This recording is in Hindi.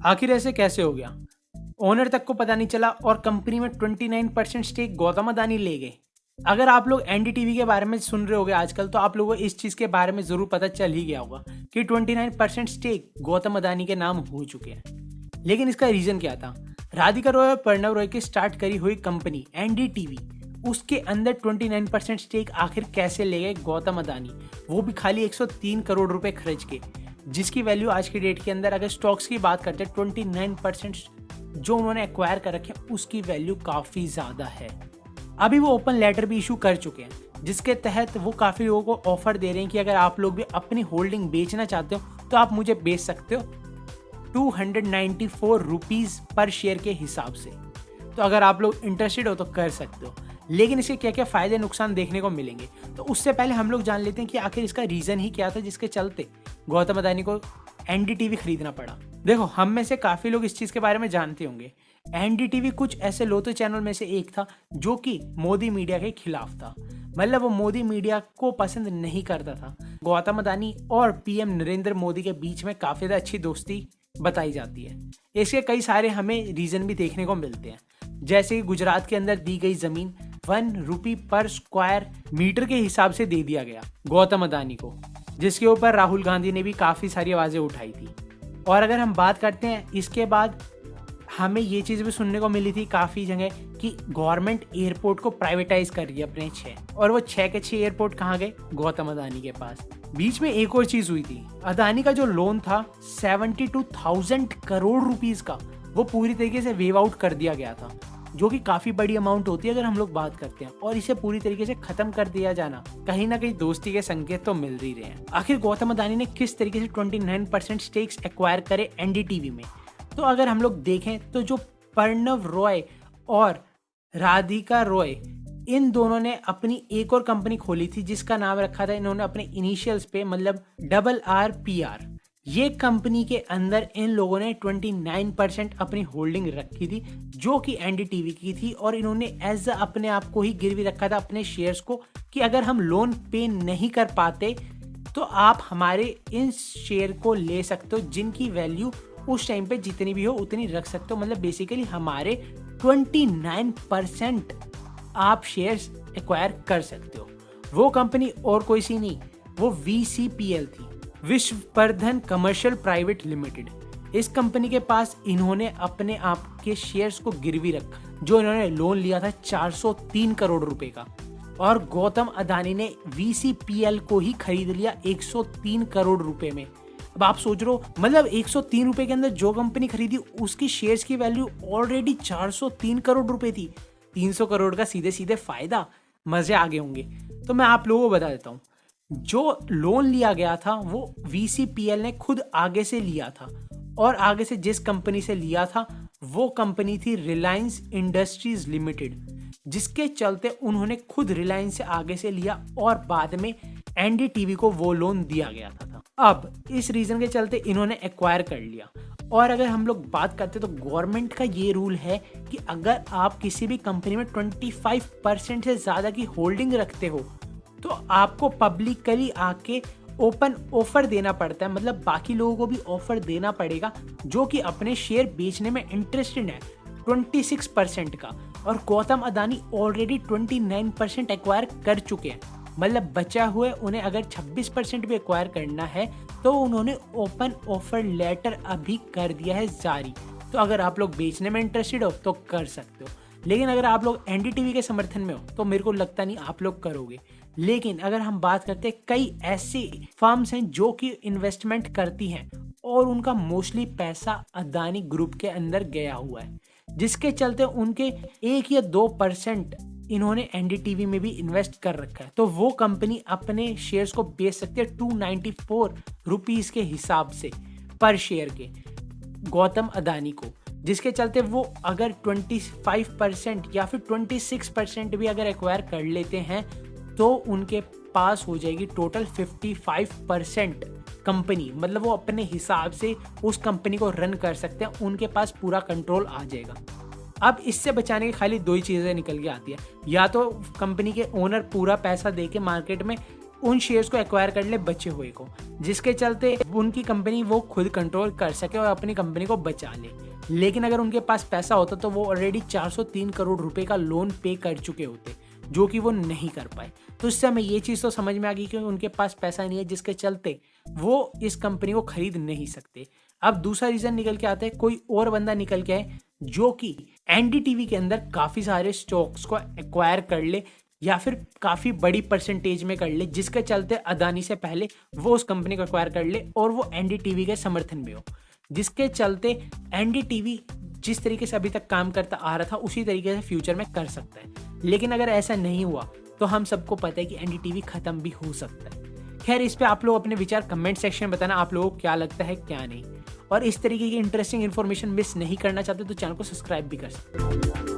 आखिर ऐसे कैसे हो गया? ओनर तक को पता नहीं चला और कंपनी में 29% स्टेक गौतम अदानी ले गए। अगर आप लोग एनडीटीवी के बारे में सुन रहे होगे आजकल, तो आप लोगों को इस चीज़ के बारे में ज़रूर पता चल ही गया होगा कि 29% स्टेक गौतम अदानी के नाम हो चुके हैं। लेकिन इसका रीज़न क्या था? राधिका रॉय और प्रणव रॉय की स्टार्ट करी हुई कंपनी एनडीटीवी, उसके अंदर 29% स्टेक आखिर कैसे ले गए गौतम अदानी, वो भी खाली 103 करोड़ रुपए खर्च के, जिसकी वैल्यू आज की डेट के अंदर अगर स्टॉक्स की बात करते हैं 29% जो उन्होंने एक्वायर कर रखे उसकी वैल्यू काफ़ी ज़्यादा है। अभी वो ओपन लेटर भी इशू कर चुके हैं जिसके तहत वो काफ़ी लोगों को ऑफर दे रहे हैं कि अगर आप लोग भी अपनी होल्डिंग बेचना चाहते हो तो आप मुझे बेच सकते हो 294 रुपीज़ पर शेयर के हिसाब से। तो अगर आप लोग इंटरेस्टेड हो तो कर सकते हो। लेकिन इसके क्या क्या फ़ायदे नुकसान देखने को मिलेंगे, तो उससे पहले हम लोग जान लेते हैं कि आखिर इसका रीज़न ही क्या था जिसके चलते गौतम अदानी को एनडीटीवी खरीदना पड़ा। देखो, हम में से काफ़ी लोग इस चीज़ के बारे में जानते होंगे। एनडीटीवी कुछ ऐसे लोतो चैनल में से एक था जो कि मोदी मीडिया के खिलाफ था। मतलब वो मोदी मीडिया को पसंद नहीं करता था। गौतम अदानी और पीएम नरेंद्र मोदी के बीच में काफ़ी ज़्यादा अच्छी दोस्ती बताई जाती है। इसके कई सारे हमें रीज़न भी देखने को मिलते हैं, जैसे कि गुजरात के अंदर दी गई ज़मीन 1 रुपये पर स्क्वायर मीटर के हिसाब से दे दिया गया गौतम अदानी को, जिसके ऊपर राहुल गांधी ने भी काफ़ी सारी आवाज़ें उठाई थी। और अगर हम बात करते हैं इसके बाद, हमें ये चीज़ भी सुनने को मिली थी काफ़ी जगह कि गवर्नमेंट एयरपोर्ट को प्राइवेटाइज कर दिया अपने 6, और वो 6 के 6 एयरपोर्ट कहाँ गए? गौतम अदानी के पास। बीच में एक और चीज़ हुई थी, अदानी का जो लोन था 72,000 करोड़ रुपीज़ का, वो पूरी तरीके से वेव आउट कर दिया गया था, जो कि काफ़ी बड़ी अमाउंट होती है अगर हम लोग बात करते हैं। और इसे पूरी तरीके से ख़त्म कर दिया जाना, कहीं ना कहीं दोस्ती के संकेत तो मिल ही रहे हैं। आखिर गौतम अदानी ने किस तरीके से 29% स्टेक्स एक्वायर करे एनडीटीवी में? तो अगर हम लोग देखें तो जो प्रणव रॉय और राधिका रॉय, इन दोनों ने अपनी एक और कंपनी खोली थी जिसका नाम रखा था इन्होंने अपने इनिशियल्स पे, मतलब RRPR। ये कंपनी के अंदर इन लोगों ने 29% अपनी होल्डिंग रखी थी जो कि एनडीटीवी की थी, और इन्होंने एज अपने आप को ही गिरवी रखा था अपने शेयर्स को कि अगर हम लोन पे नहीं कर पाते तो आप हमारे इन शेयर को ले सकते हो, जिनकी वैल्यू उस टाइम पे जितनी भी हो उतनी रख सकते हो। मतलब बेसिकली हमारे 29% आप शेयर्स एक्वायर कर सकते हो। वो कंपनी और कोई सी नहीं, वो VCPL थी, विश्ववर्धन कमर्शियल प्राइवेट लिमिटेड। इस कंपनी के पास इन्होंने अपने आप के शेयर्स को गिरवी रखा, जो इन्होंने लोन लिया था 403 करोड़ रुपए का, और गौतम अदानी ने VCPL को ही खरीद लिया 103 करोड़ रुपए में। अब आप सोच रहे हो, मतलब 103 रुपए के अंदर जो कंपनी खरीदी उसकी शेयर्स की वैल्यू ऑलरेडी 403 करोड़ रुपए थी। 300 करोड़ का सीधे सीधे फायदा, मजे आ गए होंगे। तो मैं आप लोगों को बता देता हूँ, जो लोन लिया गया था वो VCPL ने खुद आगे से लिया था, और आगे से जिस कंपनी से लिया था वो कंपनी थी रिलायंस इंडस्ट्रीज लिमिटेड, जिसके चलते उन्होंने खुद रिलायंस से आगे से लिया और बाद में एनडीटीवी को वो लोन दिया गया था। अब इस रीजन के चलते इन्होंने एक्वायर कर लिया। और अगर हम लोग बात करते तो गवर्नमेंट का ये रूल है कि अगर आप किसी भी कंपनी में 25% से ज़्यादा की होल्डिंग रखते हो तो आपको पब्लिकली आके ओपन ऑफर देना पड़ता है, मतलब बाकी लोगों को भी ऑफर देना पड़ेगा जो कि अपने शेयर बेचने में इंटरेस्टेड है 26% का। और गौतम अदानी ऑलरेडी 29% एक्वायर कर चुके हैं, मतलब बचा हुए उन्हें अगर 26% भी एक्वायर करना है तो उन्होंने ओपन ऑफर लेटर अभी कर दिया है जारी। तो अगर आप लोग बेचने में इंटरेस्टेड हो तो कर सकते हो, लेकिन अगर आप लोग एनडीटीवी के समर्थन में हो तो मेरे को लगता नहीं आप लोग करोगे। लेकिन अगर हम बात करते हैं, कई ऐसी फर्म्स हैं जो कि इन्वेस्टमेंट करती हैं और उनका मोस्टली पैसा अदानी ग्रुप के अंदर गया हुआ है, जिसके चलते उनके 1 या 2% इन्होंने एनडीटीवी में भी इन्वेस्ट कर रखा है। तो वो कंपनी अपने शेयर्स को बेच सकती है 294 रुपीज़ के हिसाब से पर शेयर के गौतम अदानी को, जिसके चलते वो अगर 25% या फिर 26% भी अगर एक्वायर कर लेते हैं तो उनके पास हो जाएगी टोटल 55% कंपनी, मतलब वो अपने हिसाब से उस कंपनी को रन कर सकते हैं, उनके पास पूरा कंट्रोल आ जाएगा। अब इससे बचाने की खाली 2 ही चीज़ें निकल के आती है, या तो कंपनी के ओनर पूरा पैसा दे के मार्केट में उन शेयर्स को एक्वायर कर ले बचे हुए को, जिसके चलते उनकी कंपनी वो खुद कंट्रोल कर सके और अपनी कंपनी को बचा ले। लेकिन अगर उनके पास पैसा होता तो वो ऑलरेडी 403 करोड़ रुपए का लोन पे कर चुके होते, जो कि वो नहीं कर पाए। तो इससे हमें ये चीज़ तो समझ में आ गई कि उनके पास पैसा नहीं है, जिसके चलते वो इस कंपनी को खरीद नहीं सकते। अब दूसरा रीज़न निकल के आता है, कोई और बंदा निकल के आए जो कि एनडीटीवी के अंदर काफ़ी सारे स्टॉक्स को एक्वायर कर ले या फिर काफ़ी बड़ी परसेंटेज में कर ले, जिसके चलते अदानी से पहले वो उस कंपनी को एक्वायर कर ले और वो एनडीटीवी के समर्थन में हो, जिसके चलते एनडीटीवी जिस तरीके से अभी तक काम करता आ रहा था उसी तरीके से फ्यूचर में कर सकता है। लेकिन अगर ऐसा नहीं हुआ तो हम सबको पता है कि एनडीटीवी खत्म भी हो सकता है। खैर, इस पे आप लोग अपने विचार कमेंट सेक्शन में बताना, आप लोगों को क्या लगता है क्या नहीं। और इस तरीके की इंटरेस्टिंग इन्फॉर्मेशन मिस नहीं करना चाहते तो चैनल को सब्सक्राइब भी कर सकते हैं।